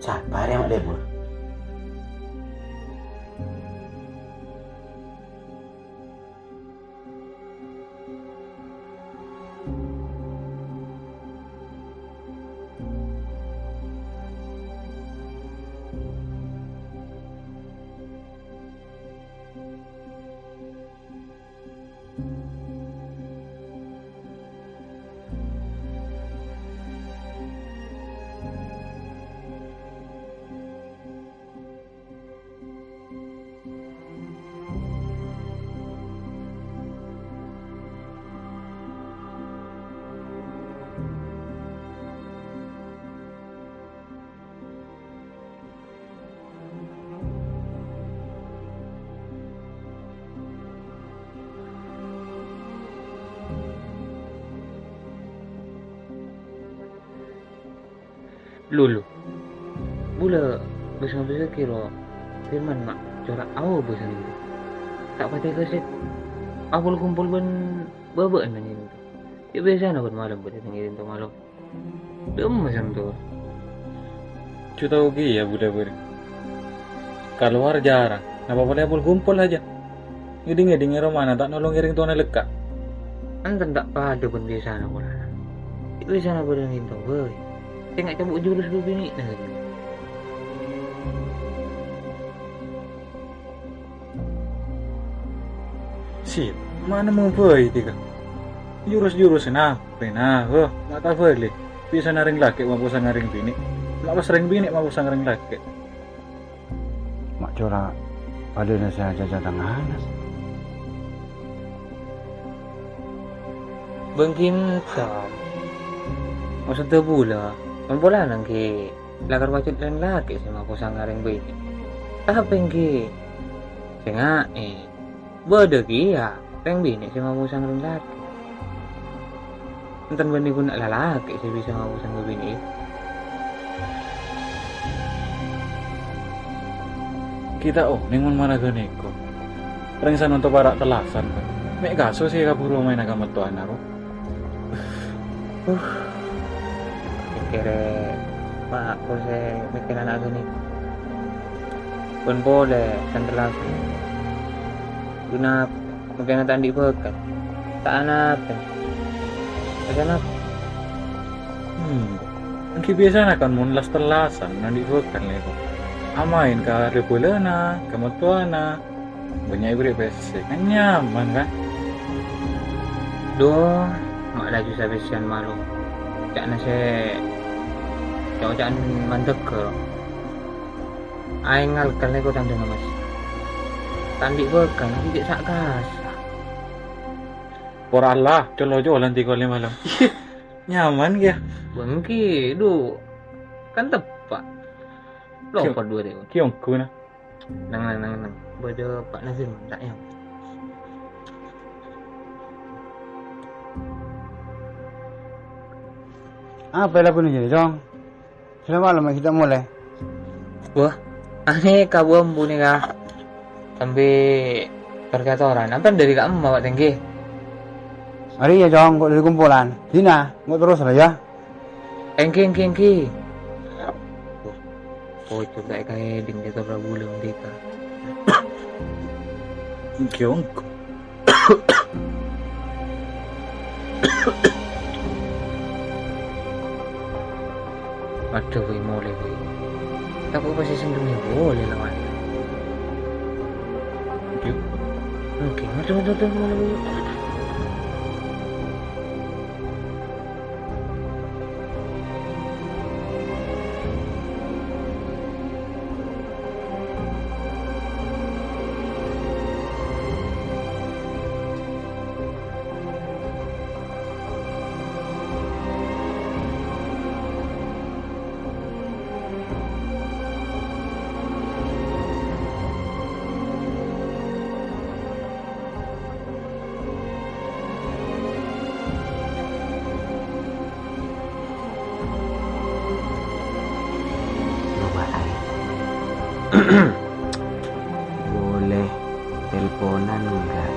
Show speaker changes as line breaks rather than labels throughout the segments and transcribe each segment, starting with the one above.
Siapa yang ada bur?
Lulu, bula bersama-sama kira firman mak corak awal bersama itu. Tak patah keset, awal kumpul pun babak nanya itu. Ya biasa nak malam pada tengirin tu malam. Dem macam tu.
Cuta oke ya budak-budak. Keluar jarang. Napa boleh kumpul aja. Ngiding-ngiding romana tak nolong iring tuan leka.
Antan tak pada pun biasa nak bola. Ya biasa nak bola gitu, boy. Tengok cabut jurus dulu bini nak lagi.
Sip, mana mau boy tiga. Jurus-jurus na, pena, mak tak boleh. Bisa naring laki, mau pusang naring bini. Mak pas ring bini, mau pusang naring laki.
Mak corak pada nasi aja tangan.
Bangkin tam. Maksud tu pula. Membola nangki lakar wajib dan laki sama aku sangaring bini. Tapi nangki senga bode kia reng bini sama aku sangaring laki. Enten bani pun nak lalaki saya bisa aku sangaring bini.
Kita ningun mana ganeko. Reng san untuk para telasan. Mek kaso sih kaburu main agama tuan aku.
Kira mak ko saya mikir anak gini pun boleh sandalas guna mungkin tandi bekat tak anak kan
Angki biasa na kan mun las telasan nanti bukan lego. Amain ka repulana, kamatuana. Banyak ibu besi kan nyaman kan.
doh mak laju sabisian malu tak nasi cowok mandek ke aingal kan lego tanda nama mas tandi bekan tidak sak gas
Por Allah, colo nanti kau malam. Nyaman ya.
bengki du kan tepat lompat dua deh
Kiong kuna.
nang beda Pak Nazim tak yang
Apa lah pun jadi dong. Sudah malam kita mulai.
wah ane kabuam buni ka sampai perkatoran apa dari kamu bawa tinggi
Hari ya dong, kok dari kumpulan. Dina, mau terus lah ya.
engki oh coba kayak ding kita berapa bulan dika
Kiong.
aduh woi mulai woi tapi pasti sendiri boleh lawan oke betul mulai woi
Boleh teleponan enggak?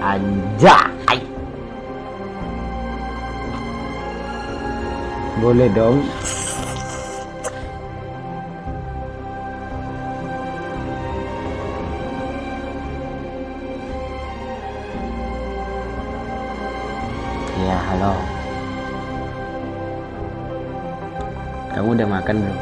Anjay. Boleh dong.
Halo. Kamu udah makan belum?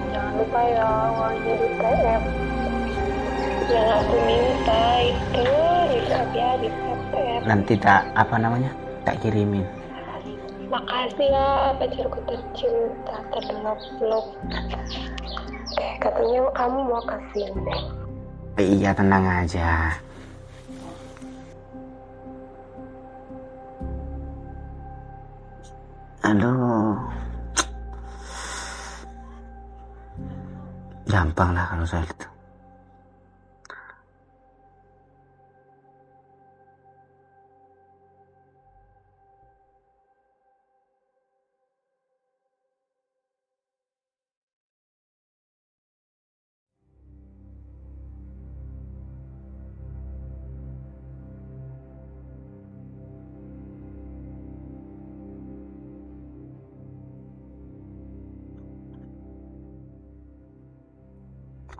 Jangan lupa ya uangnya di TM yang aku minta itu di TM.
Nanti tak kirimin.
Makasih ya pacarku tercinta terlop-lop. Katanya kamu mau kesini.
Iya, tenang aja. Aduh, gampang lah kalau soal itu.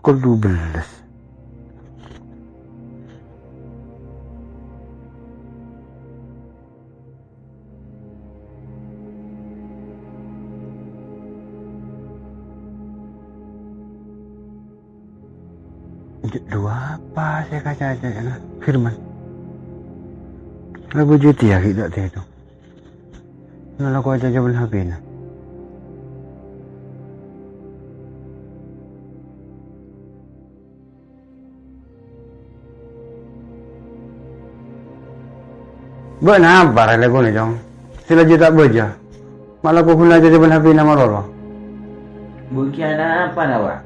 Pukul 12. Dua apa saya kaca aja ya nah? Firman. Lagu cuti ya gitu itu. Nah, lagu aja jaman HP nah. Kenapa lagu ni jong? Sila je tak beja. Malah aku guna aja jaman HP nama Roro.
Bukan apa nak?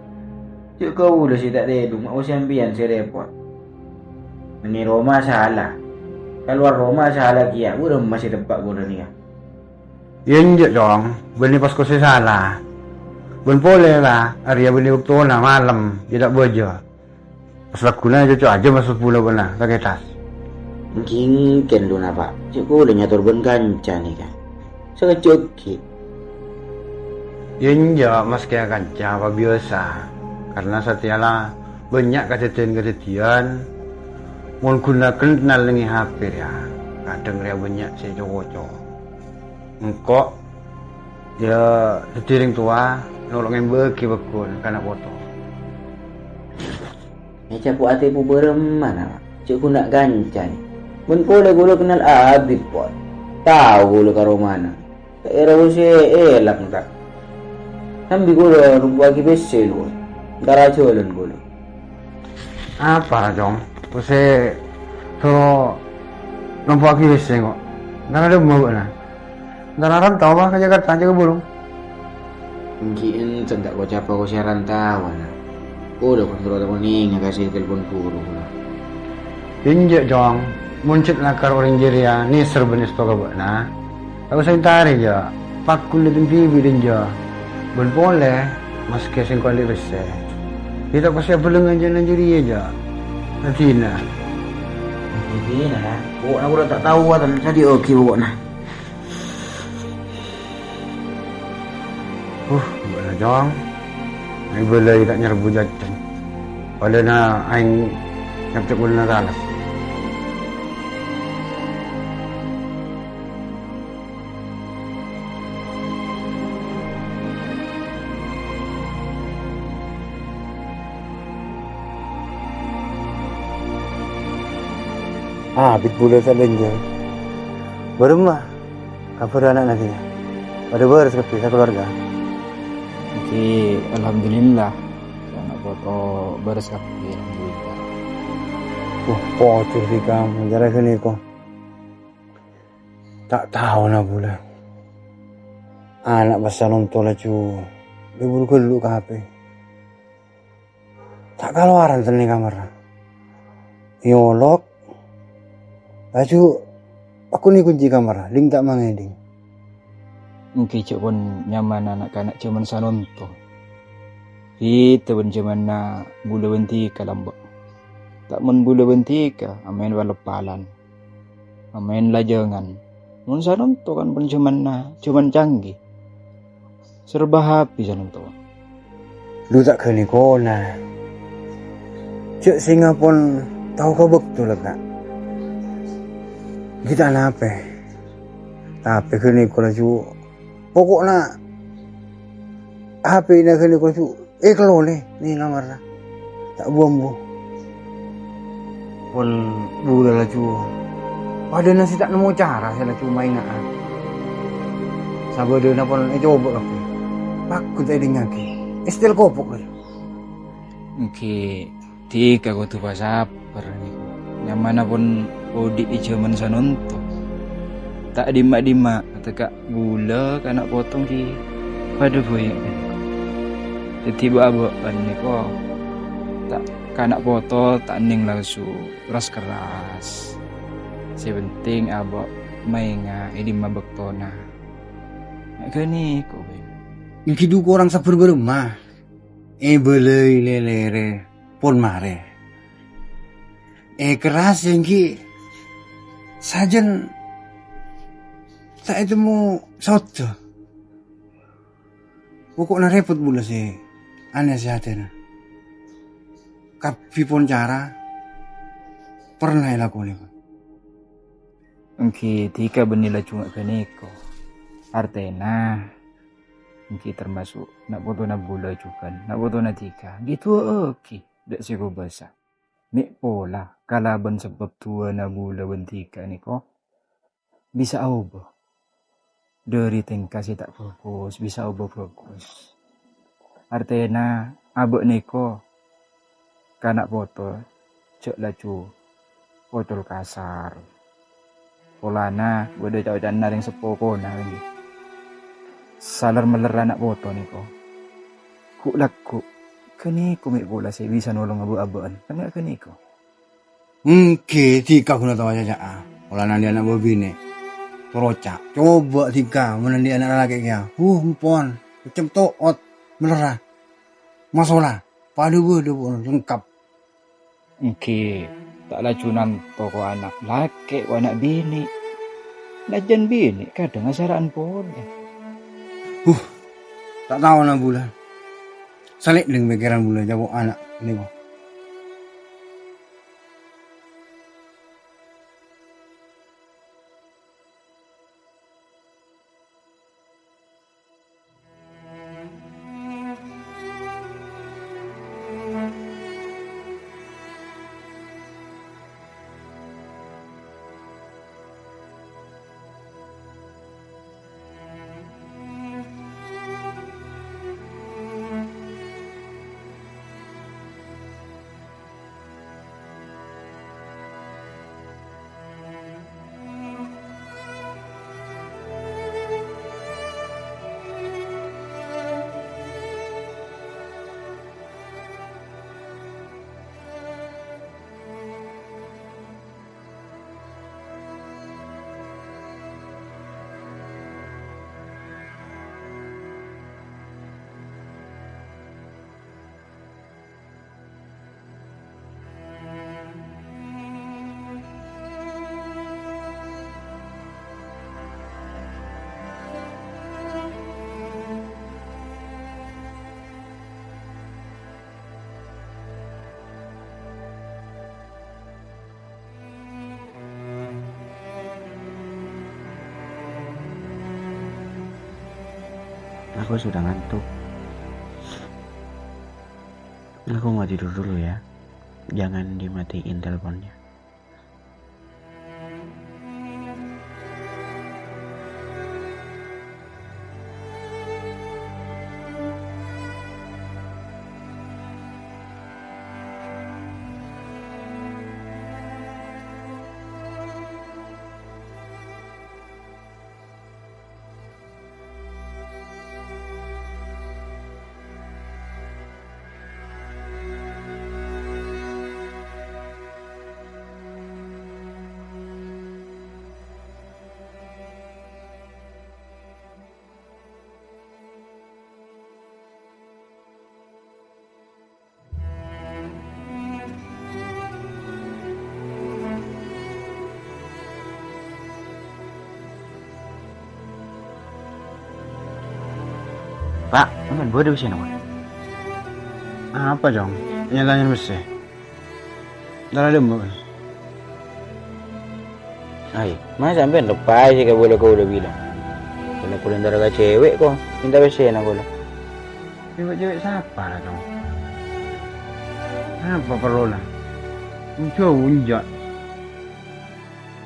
Cuk kau udah sih tak dedu, mau sampian si repot. Ini Roma salah. Keluar Roma salah kia, udah masih tempat gua ni.
Yan je jong, beli pas ko si salah. Ben boleh lah, area beli waktu na malam, tidak beja. Pas laku na aja masuk pulau benar, pakai tas.
Mungkin lu napa? Cuk kau udah nyatur ben kanca nih kan. Sekecuki.
Yan je mas kaya kanca apa biasa. Karena setialah banyak kejadian-kejadian menggunakan kenal dengan HP ya. Kadang dia banyak si cowok-cowok. Engkau ya setiring tua nolongin bagi bekun karena foto.
Ya capu ate pu beremana? Cuk ku nak gancan. Ben pole gula kenal Abid pot. Tahu gula karo mana. Daerah usi elak tak. Sambil gula rumpu lagi besel gula. Darah jualan gula.
Apa jong? Puse so nampak lagi besi kok. Dan ada mau na. Dan orang tahu mah kerja Jakarta aja belum.
Mungkin tidak kau capa kau siaran tahu na. Kau udah kontrol aku nih ngasih telepon guru.
Injek jong. Muncul nakar orang Jeria ni serbenis toga na. Aku saya tarik je. Pakul di TV din je. Ben boleh meski sing kali besi. Kita pasti belum ngajarin juri aja. Nanti na.
Ini lah. Bawa nak udah tak tahu kan. Jadi okey bawa nak.
Bala jong. Ay balay tak nyerbu jajan. Wala na aing nyapcak wala na talas. Habis bulan saja. Berumah. Kabar anak nanti. Pada beres ke keluarga.
Jadi alhamdulillah anak foto beres kapi alhamdulillah.
Pocor di kamu. Jara sini kok. Tak tahu nak pula. Anak pasal nonton lah cu. Libur dulu ke HP. Tak keluaran tadi kamar. Yolok. Laju aku ni kunci kamar. Ding tak mangeding.
Mungkin cik pun nyaman anak-anak cuman sanonto. Kita pun cuman na bula benti ka lambak. Tak men bula benti ka, amen walapalan. Amen lajangan. Mun sanon to kan pun cuman canggih. Serba HP sanon to.
Lu tak kene kona. Cek singa pun tahu kau betul lah kak. Kita apa? Tapi kene kola cu. Pokoknya HP na kene kola cu. Kalau ni ngamar lah. Tak buang. Pun bulan lah cu. Pada nasi tak nemu cara saya lah cuma ingat. Sabar dia pun coba aku. Aku tak dengar ke. Estel kopok lah.
Oke, tika ko tu pasaper niku. Nyamana pun odi ijaman sanonto. Tak dima teka gula kana potong di pada boyang kan. Tiba abaan niko tak kana poto tak ning lasu ras keras. Sepenting abak mainga ini mabek tona. Gani ko be.
Yung kidu ko orang sa berumah. Belay lelere pon mare. Keras yang ki sajen sa itu mo soto. Pokok na repot mula si aneh sehatnya. Kapi pon cara pernah lakukan itu.
Oke, tika benila cuma kaneko. Artena Mungkin termasuk nak foto na bola juga, nak foto na tika. Gitu oke, dak siko basa. Mek pola kalaban sebab tua na bola bentika ni ko. Bisa ubah. Dari tingkah tak fokus, bisa ubah fokus. Artinya abek niko kanak foto cek lacu foto kasar. Polana bodoh cawak naring sepoko na lagi. Salar meler anak foto niko. Ku laku kani ku mek bola saya bisa nolong abu-abuan. Kani kani ko.
Tika kuna tawa caca. Polana dia anak bobine. Torocak. Coba tika menandi anak laki kaya. Mpon. Macam toot. Melerah. Masalah. Padu lengkap.
Oke, tak lacunan toko anak laki wa anak bini. Najan bini kadang asaraan boleh.
Tak tahu na bulan. Salik dengan pikiran bulan jawab anak ini kok.
Aku sudah ngantuk. Aku mau tidur dulu ya. Jangan dimatiin teleponnya. Aman bodoh sih nak.
Apa dong? Nyalanya mesti. Darah lembut.
Ay, masa sampai lepas sih kau udah bilang. Kalau aku darah cewek kok, minta besen aku lah.
Cewek-cewek siapa lah dong? Apa perlu lah? Jauh unjak.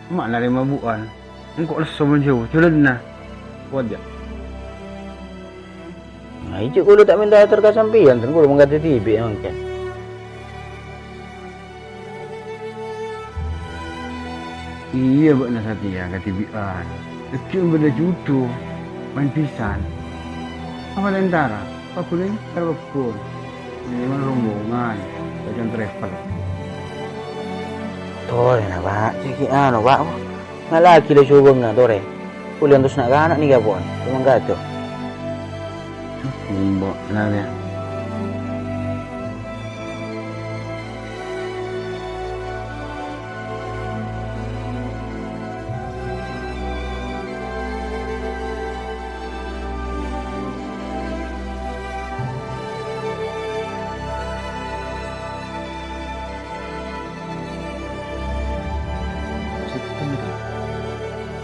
Mak lari mabuan. Engkau lesau menjauh. Cuman nah. Kuat ya.
Nah, itu kalau tak minta terkasampian, kan kalau mengganti TV emang kan.
Iya buat Nasatia kata bian. Kecil benda jutu. Main pisan. Apa lentara? Apa ni? Terbekul. Ini mana rombongan. Bagian travel.
Tore na pak, ciki ano pak, ngalaki le subang na tore. Kuliah terus nak anak ni gapon, cuma gato.
Mbok lah ya.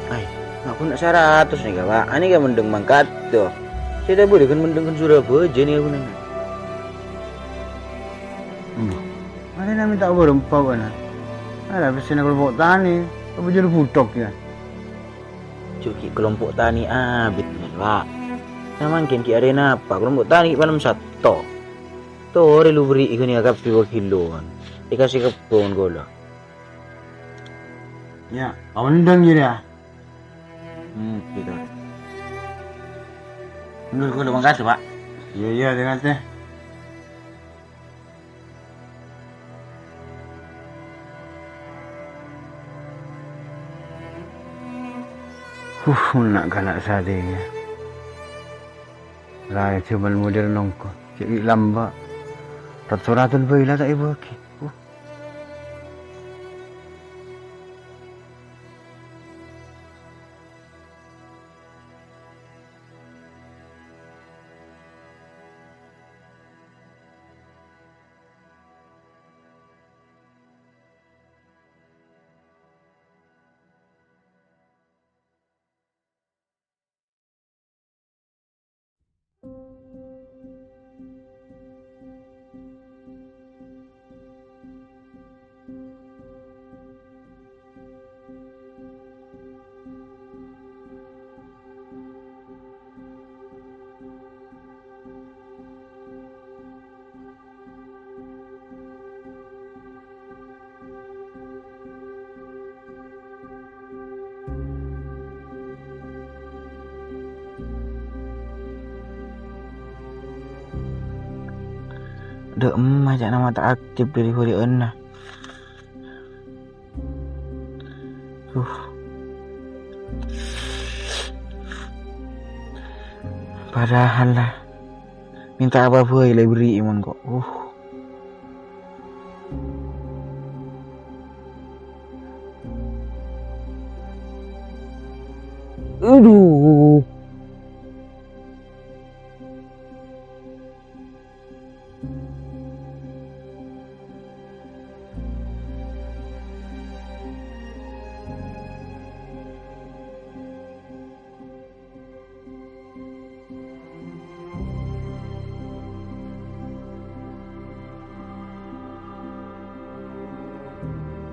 Ay, aku nak 100 nih pak, ani kan mendeng mangkat tuh. Saya dah boleh kan mendeng kan Surabaya ni aku nanya.
Mana nak minta berempau kan? Ada pesan kelompok tani. Apa jadi putok ya?
Cuki kelompok tani abit nih pak. Nah mungkin ki arena apa kelompok tani panem satu. Tore lu beri ikan agak 2 kiloan. Dikasih kebun gula.
Ya, awan deng ya.
Gitu. Menurut gula mangkat pak.
Iya dengan teh. Nak kanak sadenya. Lah cuma model nongko. Cik lamba. Ratusan bayi lah tak ibu lagi.
Dek macam nama tak aktif dari hari ena. Padahal lah minta apa-apa ya beri imun kok. Aduh.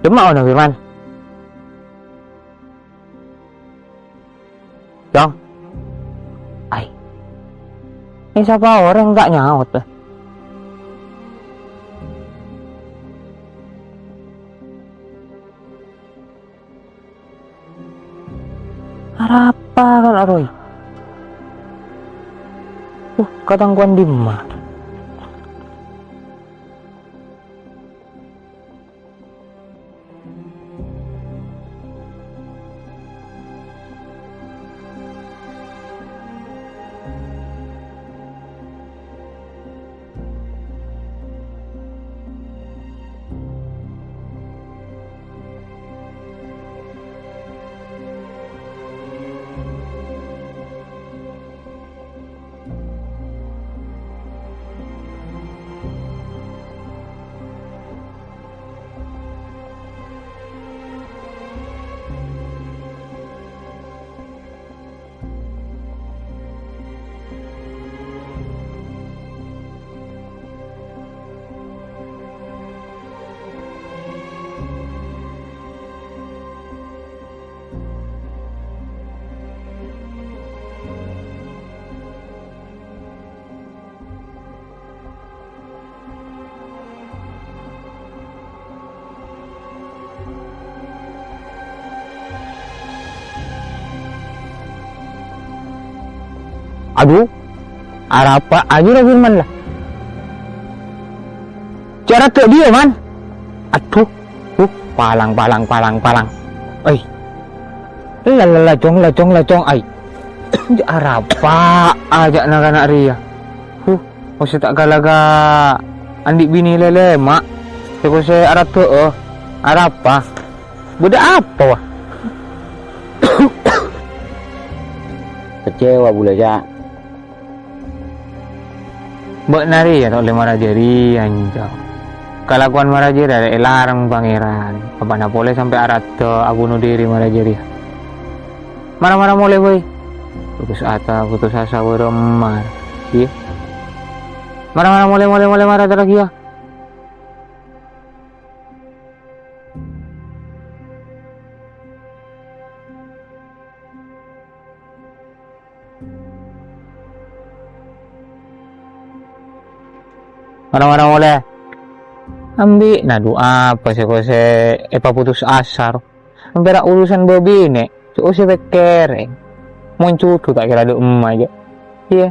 Demak mana Firman? Jong. Ay. Ini siapa orang enggak nyaut lah. Apa kan Aroy? Katangguan di mana? Aduh, apa aja lah Firman lah. Cara tak dia man. Aduh, palang. Ay, lacong. Ay, arapa aja nak ria. Kasi tak galaga andi bini lele mak. Kasi arat to arapa. Budak apa wah?
Kecewa bulaja.
Mbak nari ya oleh marajari anjau. Kalakuan marajari ada larang pangeran. Apa nak boleh sampai arat to abunuh diri marajari. Marah-marah mulai boy. Putus asa beremar. Iya. Marah-marah mulai marah lagi ya. Marah-marah mulai. Ambil nah doa apa sih putus asa. Hampir urusan bobine. Cuk si bekereng. Muncul tuh tak kira ada aja. Iya.